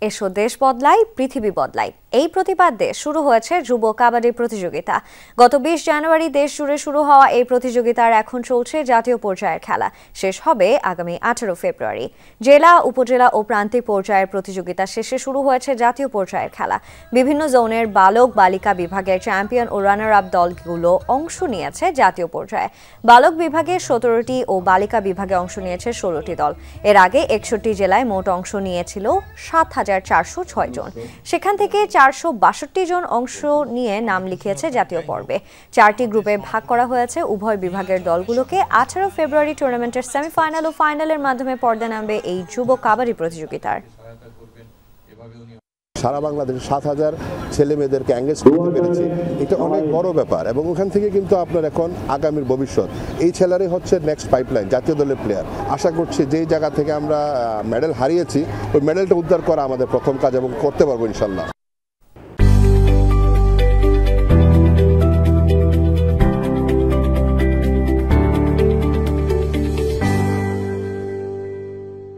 এসো দেশ বদলাই পৃথিবী বদলাই এই প্রতিপাদ্যে শুরু হয়েছে যুব কাবাডি প্রতিযোগিতা। গত 20 জানুয়ারি দেশ জুড়ে শুরু হওয়া এই প্রতিযোগিতার এখন চলছে জাতীয় পর্যায়ের খেলা। শেষ হবে আগামী 18 ফেব্রুয়ারি। জেলা, উপজেলা ও প্রান্তিক পর্যায়ের প্রতিযোগিতা শেষে শুরু হয়েছে জাতীয় পর্যায়ের খেলা। বিভিন্ন জোনের বালক বালিকা বিভাগের চ্যাম্পিয়ন ও রানার আপ দলগুলো অংশ নিয়েছে জাতীয় পর্যায়ে। বালক বিভাগে 17টি ও বালিকা বিভাগে অংশ নিয়েছে 16টি দল। এর আগে 61 জেলায় মোট অংশ নিয়েছিল 7,406 জন। সেখান থেকে 462 জন অংশ নিয়ে নাম লিখিয়েছে জাতীয় পর্বে। 4টি গ্রুপে ভাগ করা হয়েছে। উভয় বিভাগের দলগুলোকে 18 ফেব্রুয়ারি টুর্নামেন্টের সেমিফাইনাল ও ফাইনালের মাধ্যমে পর্দায় নামবে এই যুব কাবাডি প্রতিযোগিতার। সারা বাংলাদেশে 7,000 ছেলে মেয়েদেরকে এঙ্গেজ করতে পেরেছি, এটা অনেক বড় ব্যাপার। এবং ওখান থেকে কিন্তু আপনার এখন আগামীর ভবিষ্যৎ, এই ছেলেরাই হচ্ছে নেক্সট পাইপলাইন, জাতীয় দলের প্লেয়ার। আশা করছি যেই জায়গা থেকে আমরা মেডেল হারিয়েছি ওই মেডেলটা উদ্ধার করা আমাদের প্রথম কাজ এবং করতে পারবো ইনশাল্লাহ।